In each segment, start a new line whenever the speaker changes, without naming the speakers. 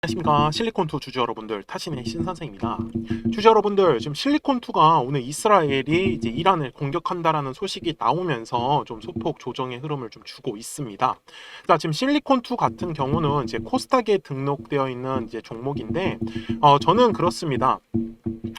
안녕하십니까. 실리콘2 주주 여러분들, 타신의 신선생입니다. 주주 여러분들, 지금 실리콘2가 오늘 이스라엘이 이제 이란을 공격한다라는 소식이 나오면서 좀 소폭 조정의 흐름을 좀 주고 있습니다. 자, 지금 실리콘2 같은 경우는 이제 코스닥에 등록되어 있는 이제 종목인데, 저는 그렇습니다.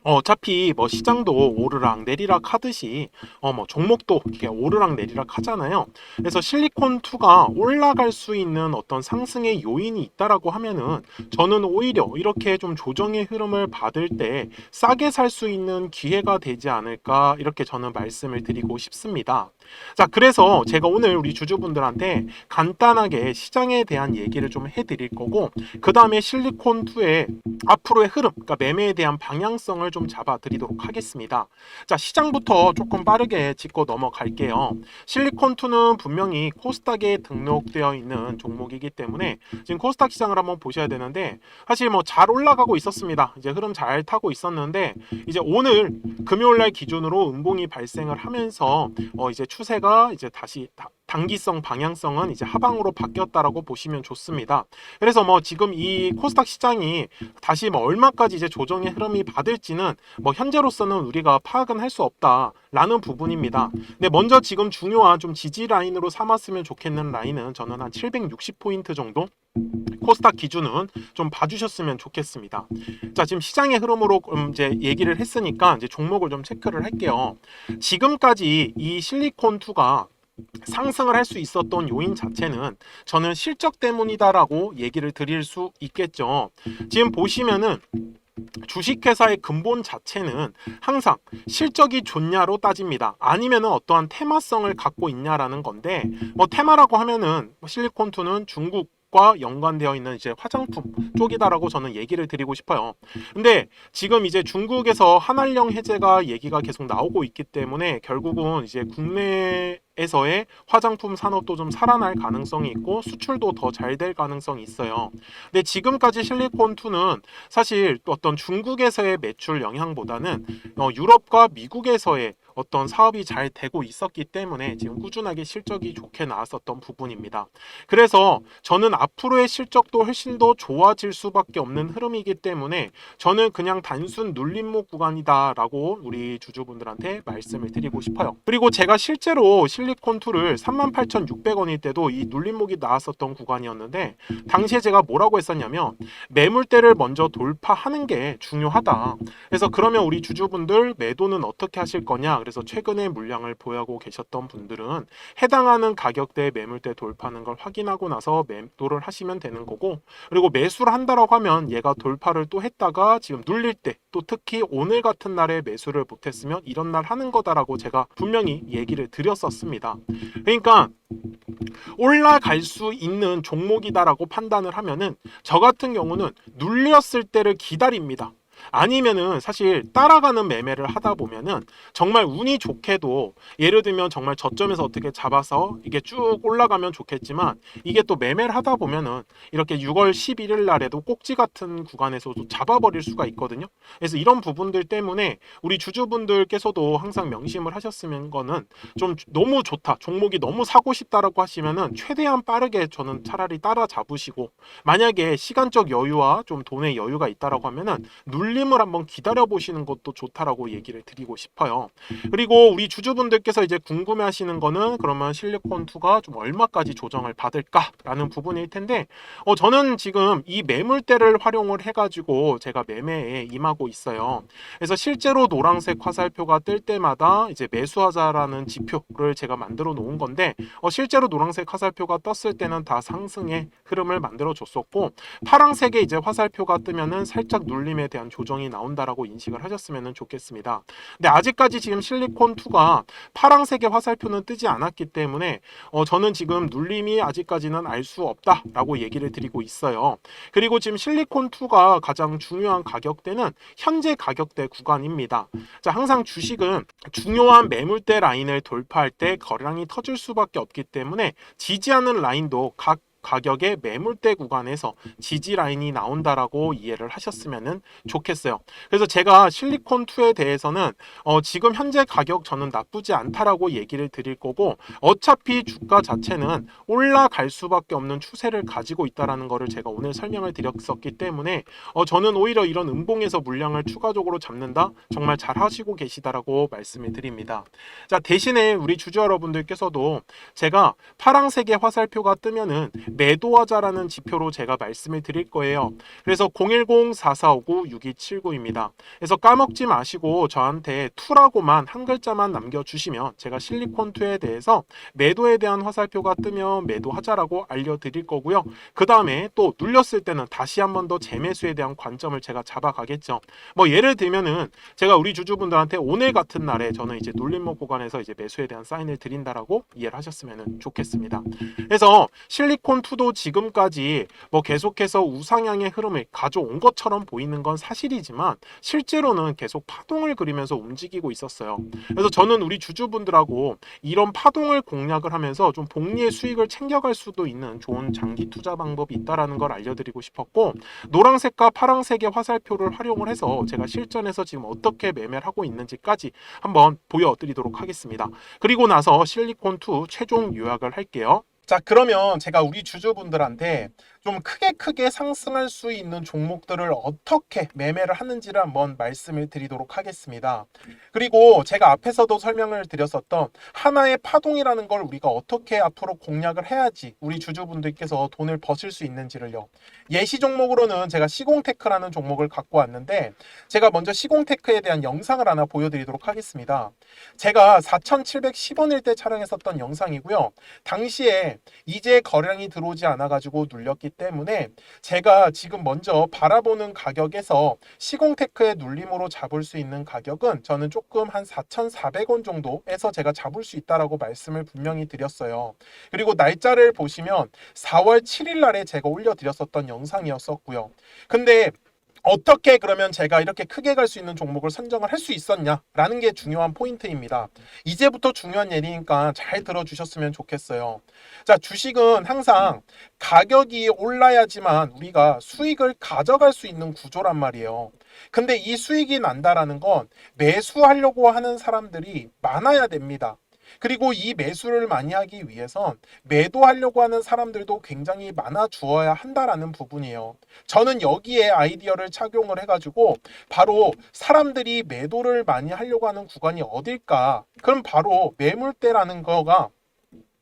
어차피 뭐 시장도 오르락 내리락 하듯이 뭐 종목도 이렇게 오르락 내리락 하잖아요. 그래서 실리콘2가 올라갈 수 있는 어떤 상승의 요인이 있다라고 하면은 저는 오히려 이렇게 좀 조정의 흐름을 받을 때 싸게 살 수 있는 기회가 되지 않을까, 이렇게 저는 말씀을 드리고 싶습니다. 자, 그래서 제가 오늘 우리 주주분들한테 간단하게 시장에 대한 얘기를 좀 해드릴 거고, 그 다음에 실리콘2의 앞으로의 흐름, 그러니까 매매에 대한 방향성을 좀 잡아드리도록 하겠습니다. 자, 시장부터 조금 빠르게 짚고 넘어갈게요. 실리콘2는 분명히 코스닥에 등록되어 있는 종목이기 때문에 지금 코스닥 시장을 한번 보셔야 되는데, 사실 뭐 잘 올라가고 있었습니다. 이제 흐름 잘 타고 있었는데, 이제 오늘 금요일날 기준으로 음봉이 발생을 하면서 이제 추세가 이제 다시 단기성 방향성은 이제 하방으로 바뀌었다라고 보시면 좋습니다. 그래서 뭐 지금 이 코스닥 시장이 다시 뭐 얼마까지 이제 조정의 흐름이 받을지는 뭐 현재로서는 우리가 파악은 할 수 없다라는 부분입니다. 근데 먼저 지금 중요한 좀 지지 라인으로 삼았으면 좋겠는 라인은 저는 한 760포인트 정도 코스닥 기준은 좀 봐주셨으면 좋겠습니다. 자, 지금 시장의 흐름으로 이제 얘기를 했으니까 이제 종목을 좀 체크를 할게요. 지금까지 이 실리콘2가 상승을 할 수 있었던 요인 자체는 저는 실적 때문이다라고 얘기를 드릴 수 있겠죠. 지금 보시면은 주식회사의 근본 자체는 항상 실적이 좋냐로 따집니다. 아니면은 어떠한 테마성을 갖고 있냐라는 건데, 뭐 테마라고 하면은 실리콘2는 중국과 연관되어 있는 이제 화장품 쪽이다라고 저는 얘기를 드리고 싶어요. 근데 지금 이제 중국에서 한한령 해제가 얘기가 계속 나오고 있기 때문에 결국은 이제 국내에서의 화장품 산업도 좀 살아날 가능성이 있고 수출도 더 잘 될 가능성이 있어요. 근데 지금까지 실리콘2는 사실 어떤 중국에서의 매출 영향보다는 유럽과 미국에서의 어떤 사업이 잘 되고 있었기 때문에 지금 꾸준하게 실적이 좋게 나왔었던 부분입니다. 그래서 저는 앞으로의 실적도 훨씬 더 좋아질 수밖에 없는 흐름이기 때문에 저는 그냥 단순 눌림목 구간이다라고 우리 주주분들한테 말씀을 드리고 싶어요. 그리고 제가 실제로 실리콘2를 38,600원일 때도 이 눌림목이 나왔었던 구간이었는데, 당시에 제가 뭐라고 했었냐면 매물대를 먼저 돌파하는 게 중요하다. 그래서 그러면 우리 주주분들 매도는 어떻게 하실 거냐? 그래서 최근에 물량을 보유하고 계셨던 분들은 해당하는 가격대의 매물대 돌파하는 걸 확인하고 나서 매도를 하시면 되는 거고, 그리고 매수를 한다라고 하면 얘가 돌파를 또 했다가 지금 눌릴 때, 또 특히 오늘 같은 날에 매수를 못했으면 이런 날 하는 거다라고 제가 분명히 얘기를 드렸었습니다. 그러니까 올라갈 수 있는 종목이다라고 판단을 하면은 저 같은 경우는 눌렸을 때를 기다립니다. 아니면은 사실 따라가는 매매를 하다 보면은 정말 운이 좋게도, 예를 들면 정말 저점에서 어떻게 잡아서 이게 쭉 올라가면 좋겠지만, 이게 또 매매를 하다 보면은 이렇게 6월 11일 날에도 꼭지 같은 구간에서도 잡아버릴 수가 있거든요. 그래서 이런 부분들 때문에 우리 주주분들께서도 항상 명심을 하셨으면 거는, 좀 너무 좋다, 종목이 너무 사고 싶다라고 하시면은 최대한 빠르게 저는 차라리 따라 잡으시고, 만약에 시간적 여유와 좀 돈의 여유가 있다라고 하면은 눌림을 한번 기다려 보시는 것도 좋다라고 얘기를 드리고 싶어요. 그리고 우리 주주분들께서 이제 궁금해 하시는 거는, 그러면 실리콘2가 좀 얼마까지 조정을 받을까라는 부분일 텐데, 저는 지금 이 매물대를 활용을 해가지고 제가 매매에 임하고 있어요. 그래서 실제로 노란색 화살표가 뜰 때마다 이제 매수하자라는 지표를 제가 만들어 놓은 건데, 실제로 노란색 화살표가 떴을 때는 다 상승의 흐름을 만들어 줬었고, 파란색의 이제 화살표가 뜨면은 살짝 눌림에 대한 조정이 나온다라고 인식을 하셨으면 좋겠습니다. 근데 아직까지 지금 실리콘2가 파란색의 화살표는 뜨지 않았기 때문에 저는 지금 눌림이 아직까지는 알 수 없다라고 얘기를 드리고 있어요. 그리고 지금 실리콘2가 가장 중요한 가격대는 현재 가격대 구간입니다. 자, 항상 주식은 중요한 매물대 라인을 돌파할 때 거래량이 터질 수밖에 없기 때문에 지지하는 라인도 각 가격의 매물대 구간에서 지지 라인이 나온다라고 이해를 하셨으면 좋겠어요. 그래서 제가 실리콘2에 대해서는 지금 현재 가격 저는 나쁘지 않다라고 얘기를 드릴 거고, 어차피 주가 자체는 올라갈 수밖에 없는 추세를 가지고 있다라는 거를 제가 오늘 설명을 드렸었기 때문에 저는 오히려 이런 음봉에서 물량을 추가적으로 잡는다, 정말 잘 하시고 계시다라고 말씀을 드립니다. 자, 대신에 우리 주주 여러분들께서도 제가 파랑색의 화살표가 뜨면은 매도하자라는 지표로 제가 말씀을 드릴 거예요. 그래서 010-4459-6279입니다. 그래서 까먹지 마시고 저한테 2라고만 한 글자만 남겨주시면 제가 실리콘2에 대해서 매도에 대한 화살표가 뜨면 매도하자라고 알려드릴 거고요. 그 다음에 또 눌렸을 때는 다시 한 번 더 재매수에 대한 관점을 제가 잡아가겠죠. 뭐 예를 들면은 제가 우리 주주분들한테 오늘 같은 날에 저는 이제 눌림목 구간에서 이제 매수에 대한 사인을 드린다라고 이해를 하셨으면 좋겠습니다. 그래서 실리콘2도 지금까지 뭐 계속해서 우상향의 흐름을 가져온 것처럼 보이는 건 사실이지만 실제로는 계속 파동을 그리면서 움직이고 있었어요. 그래서 저는 우리 주주분들하고 이런 파동을 공략을 하면서 좀 복리의 수익을 챙겨갈 수도 있는 좋은 장기 투자 방법이 있다라는 걸 알려드리고 싶었고, 노란색과 파란색의 화살표를 활용을 해서 제가 실전에서 지금 어떻게 매매를 하고 있는지까지 한번 보여드리도록 하겠습니다. 그리고 나서 실리콘2 최종 요약을 할게요. 자, 그러면 제가 우리 주주분들한테 좀 크게 상승할 수 있는 종목들을 어떻게 매매를 하는지를 한번 말씀을 드리도록 하겠습니다. 그리고 제가 앞에서도 설명을 드렸었던 하나의 파동이라는 걸 우리가 어떻게 앞으로 공략을 해야지 우리 주주분들께서 돈을 버실 수 있는지를요. 예시 종목으로는 제가 시공테크라는 종목을 갖고 왔는데, 제가 먼저 시공테크에 대한 영상을 하나 보여드리도록 하겠습니다. 제가 4,710원일 때 촬영했었던 영상이고요. 당시에 이제 거량이 들어오지 않아가지고 눌렸기 때문에 제가 지금 먼저 바라보는 가격에서 시공테크의 눌림으로 잡을 수 있는 가격은 저는 조금 한 4,400원 정도에서 제가 잡을 수 있다라고 말씀을 분명히 드렸어요. 그리고 날짜를 보시면 4월 7일 날에 제가 올려드렸었던 영상이었었고요. 근데 어떻게 그러면 제가 이렇게 크게 갈 수 있는 종목을 선정을 할 수 있었냐라는 게 중요한 포인트입니다. 이제부터 중요한 얘기니까 잘 들어주셨으면 좋겠어요. 자, 주식은 항상 가격이 올라야지만 우리가 수익을 가져갈 수 있는 구조란 말이에요. 근데 이 수익이 난다라는 건 매수하려고 하는 사람들이 많아야 됩니다. 그리고 이 매수를 많이 하기 위해선 매도하려고 하는 사람들도 굉장히 많아 주어야 한다라는 부분이에요. 저는 여기에 아이디어를 착용을 해가지고 바로 사람들이 매도를 많이 하려고 하는 구간이 어딜까? 그럼 바로 매물대라는 거가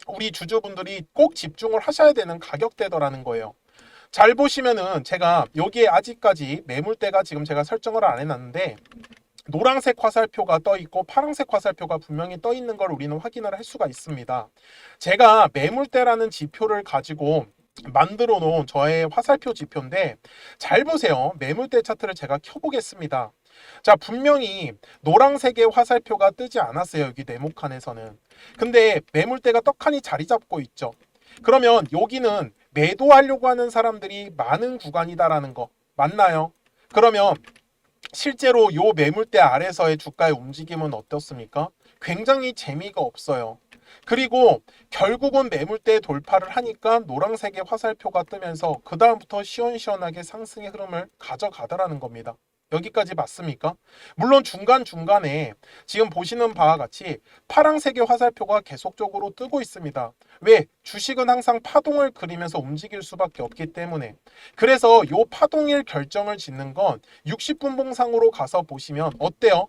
우리 주주분들이 꼭 집중을 하셔야 되는 가격대더라는 거예요. 잘 보시면은 제가 여기에 아직까지 매물대가 지금 제가 설정을 안 해놨는데, 노란색 화살표가 떠 있고 파란색 화살표가 분명히 떠 있는 걸 우리는 확인을 할 수가 있습니다. 제가 매물대라는 지표를 가지고 만들어 놓은 저의 화살표 지표인데, 잘 보세요. 매물대 차트를 제가 켜보겠습니다. 자, 분명히 노란색의 화살표가 뜨지 않았어요. 여기 네모칸에서는. 근데 매물대가 떡하니 자리 잡고 있죠. 그러면 여기는 매도하려고 하는 사람들이 많은 구간이다라는 거 맞나요? 그러면 실제로 요 매물대 아래서의 주가의 움직임은 어떻습니까? 굉장히 재미가 없어요. 그리고 결국은 매물대 돌파를 하니까 노란색의 화살표가 뜨면서 그 다음부터 시원시원하게 상승의 흐름을 가져가더라는 겁니다. 여기까지 맞습니까? 물론 중간중간에 지금 보시는 바와 같이 파란색의 화살표가 계속적으로 뜨고 있습니다. 왜? 주식은 항상 파동을 그리면서 움직일 수밖에 없기 때문에. 그래서 요 파동일 결정을 짓는 건 60분 봉상으로 가서 보시면 어때요?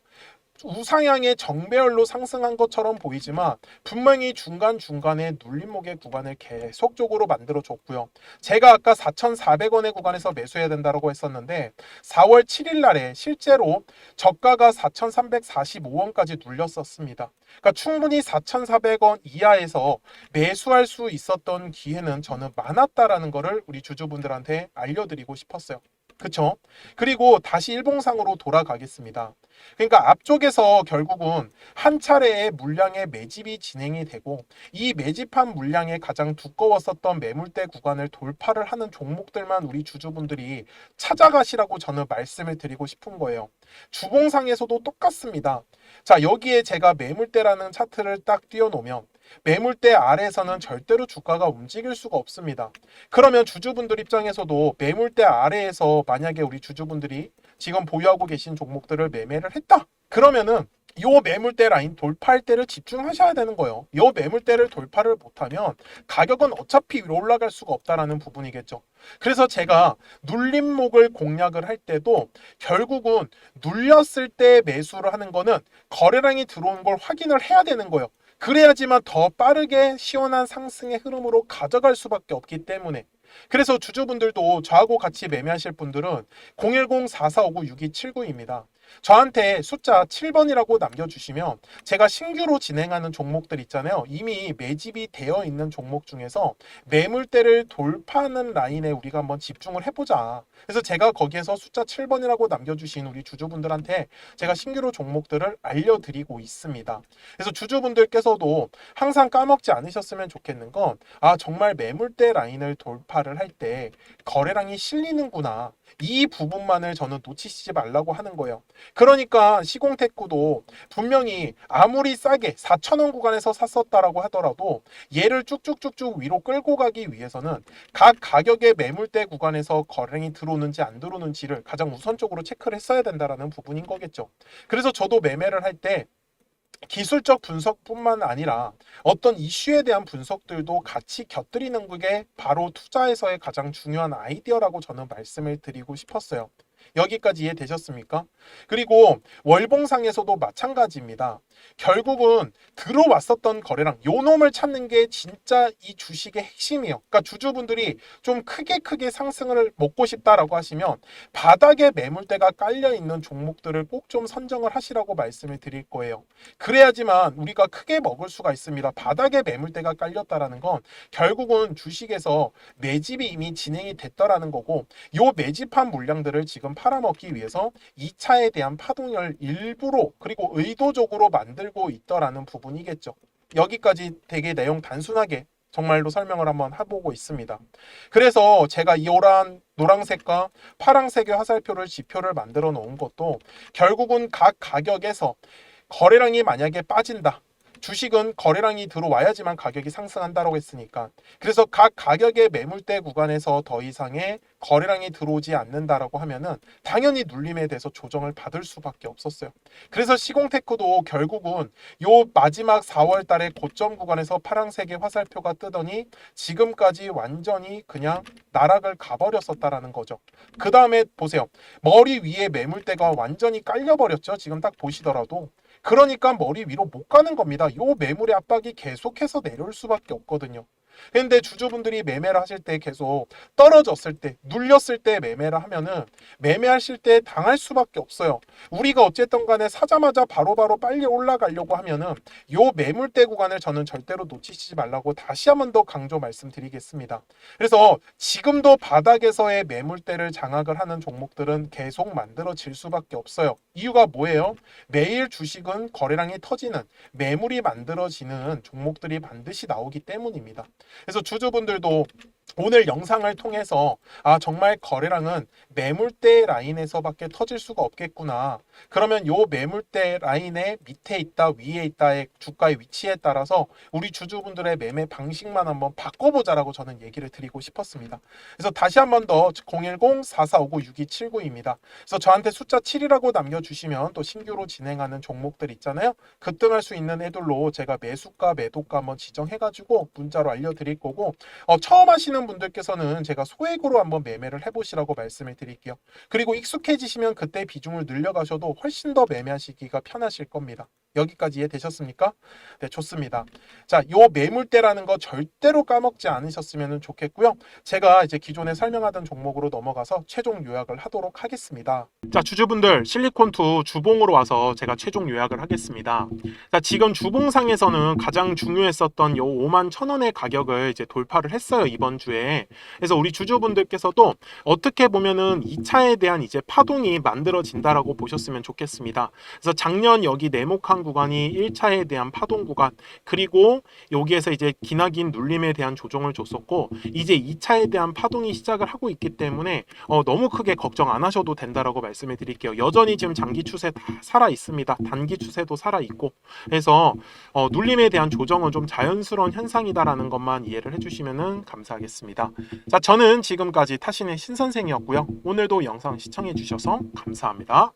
우상향의 정배열로 상승한 것처럼 보이지만 분명히 중간중간에 눌림목의 구간을 계속적으로 만들어줬고요. 제가 아까 4,400원의 구간에서 매수해야 된다고 했었는데 4월 7일 날에 실제로 저가가 4,345원까지 눌렸었습니다. 그러니까 충분히 4,400원 이하에서 매수할 수 있었던 기회는 저는 많았다라는 거를 우리 주주분들한테 알려드리고 싶었어요. 그쵸? 그리고 다시 일봉상으로 돌아가겠습니다. 그러니까 앞쪽에서 결국은 한 차례의 물량의 매집이 진행이 되고, 이 매집한 물량의 가장 두꺼웠었던 매물대 구간을 돌파를 하는 종목들만 우리 주주분들이 찾아가시라고 저는 말씀을 드리고 싶은 거예요. 주봉상에서도 똑같습니다. 자, 여기에 제가 매물대라는 차트를 딱 띄워놓으면 매물대 아래에서는 절대로 주가가 움직일 수가 없습니다. 그러면 주주분들 입장에서도 매물대 아래에서 만약에 우리 주주분들이 지금 보유하고 계신 종목들을 매매를 했다. 그러면은 요 매물대 라인 돌파할 때를 집중하셔야 되는 거예요. 요 매물대를 돌파를 못하면 가격은 어차피 위로 올라갈 수가 없다라는 부분이겠죠. 그래서 제가 눌림목을 공략을 할 때도 결국은 눌렸을 때 매수를 하는 거는 거래량이 들어온 걸 확인을 해야 되는 거예요. 그래야지만 더 빠르게 시원한 상승의 흐름으로 가져갈 수밖에 없기 때문에. 그래서 주주분들도 저하고 같이 매매하실 분들은 010-4459-6279입니다. 저한테 숫자 7번이라고 남겨주시면 제가 신규로 진행하는 종목들 있잖아요. 이미 매집이 되어 있는 종목 중에서 매물대를 돌파하는 라인에 우리가 한번 집중을 해보자. 그래서 제가 거기에서 숫자 7번이라고 남겨주신 우리 주주분들한테 제가 신규로 종목들을 알려드리고 있습니다. 그래서 주주분들께서도 항상 까먹지 않으셨으면 좋겠는 건 정말 매물대 라인을 돌파를 할 때 거래량이 실리는구나. 이 부분만을 저는 놓치시지 말라고 하는 거예요. 그러니까 시공테크도 분명히 아무리 싸게 4,000원 구간에서 샀었다라고 하더라도 얘를 쭉쭉쭉쭉 위로 끌고 가기 위해서는 각 가격의 매물대 구간에서 거래량이 들어오는지 안 들어오는지를 가장 우선적으로 체크를 했어야 된다는 부분인 거겠죠. 그래서 저도 매매를 할 때 기술적 분석뿐만 아니라 어떤 이슈에 대한 분석들도 같이 곁들이는 게 바로 투자에서의 가장 중요한 아이디어라고 저는 말씀을 드리고 싶었어요. 여기까지 이해되셨습니까? 그리고 월봉상에서도 마찬가지입니다. 결국은 들어왔었던 거래량, 요 놈을 찾는 게 진짜 이 주식의 핵심이에요. 그러니까 주주분들이 좀 크게 상승을 먹고 싶다라고 하시면 바닥에 매물대가 깔려 있는 종목들을 꼭 좀 선정을 하시라고 말씀을 드릴 거예요. 그래야지만 우리가 크게 먹을 수가 있습니다. 바닥에 매물대가 깔렸다라는 건 결국은 주식에서 매집이 이미 진행이 됐더라는 거고, 요 매집한 물량들을 지금 팔아먹기 위해서 2차에 대한 파동을 일부러 그리고 의도적으로 만들고 있더라는 부분이겠죠. 여기까지 되게 내용 단순하게 정말로 설명을 한번 해보고 있습니다. 그래서 제가 이 노란색과 파란색의 화살표를 지표를 만들어 놓은 것도 결국은 각 가격에서 거래량이 만약에 빠진다. 주식은 거래량이 들어와야지만 가격이 상승한다고 했으니까. 그래서 각 가격의 매물대 구간에서 더 이상의 거래량이 들어오지 않는다라고 하면은 당연히 눌림에 대해서 조정을 받을 수밖에 없었어요. 그래서 시공테크도 결국은 요 마지막 4월 달에 고점 구간에서 파란색의 화살표가 뜨더니 지금까지 완전히 그냥 나락을 가버렸었다라는 거죠. 그 다음에 보세요. 머리 위에 매물대가 완전히 깔려버렸죠. 지금 딱 보시더라도. 그러니까 머리 위로 못 가는 겁니다. 요 매물의 압박이 계속해서 내려올 수밖에 없거든요. 근데 주주분들이 매매를 하실 때 계속 떨어졌을 때, 눌렸을 때 매매를 하면은 매매하실 때 당할 수밖에 없어요. 우리가 어쨌든 간에 사자마자 바로바로 빨리 올라가려고 하면은 요 매물대 구간을 저는 절대로 놓치시지 말라고 다시 한 번 더 강조 말씀드리겠습니다. 그래서 지금도 바닥에서의 매물대를 장악을 하는 종목들은 계속 만들어질 수밖에 없어요. 이유가 뭐예요? 매일 주식은 거래량이 터지는 매물이 만들어지는 종목들이 반드시 나오기 때문입니다. 그래서 주주분들도 오늘 영상을 통해서 정말 거래량은 매물대 라인에서밖에 터질 수가 없겠구나. 그러면 요 매물대 라인의 밑에 있다 위에 있다의 주가의 위치에 따라서 우리 주주분들의 매매 방식만 한번 바꿔보자라고 저는 얘기를 드리고 싶었습니다. 그래서 다시 한 번 더 010-4459-6279입니다. 그래서 저한테 숫자 7이라고 남겨주시면 또 신규로 진행하는 종목들 있잖아요. 급등할 수 있는 애들로 제가 매수가 매도가 한번 지정해가지고 문자로 알려드릴 거고, 처음 하시는 분들께서는 제가 소액으로 한번 매매를 해보시라고 말씀을 드릴게요. 그리고 익숙해지시면 그때 비중을 늘려가셔도 훨씬 더 매매하시기가 편하실 겁니다. 여기까지 이해되셨습니까? 네, 좋습니다. 자, 요 매물대라는 거 절대로 까먹지 않으셨으면 좋겠고요. 제가 이제 기존에 설명하던 종목으로 넘어가서 최종 요약을 하도록 하겠습니다. 자, 주주분들 실리콘2 주봉으로 와서 제가 최종 요약을 하겠습니다. 자, 지금 주봉상에서는 가장 중요했었던 요 51,000원의 가격을 이제 돌파를 했어요, 이번 주에. 그래서 우리 주주분들께서도 어떻게 보면은 2차에 대한 이제 파동이 만들어진다라고 보셨으면 좋겠습니다. 그래서 작년 여기 네모칸 하단 구간이 1차에 대한 파동 구간, 그리고 여기에서 이제 기나긴 눌림에 대한 조정을 줬었고, 이제 2차에 대한 파동이 시작을 하고 있기 때문에 너무 크게 걱정 안 하셔도 된다라고 말씀을 드릴게요. 여전히 지금 장기 추세 다 살아 있습니다. 단기 추세도 살아 있고, 그래서 눌림에 대한 조정은 좀 자연스러운 현상이다라는 것만 이해를 해주시면 감사하겠습니다. 자, 저는 지금까지 타신의 신선생이었고요. 오늘도 영상 시청해 주셔서 감사합니다.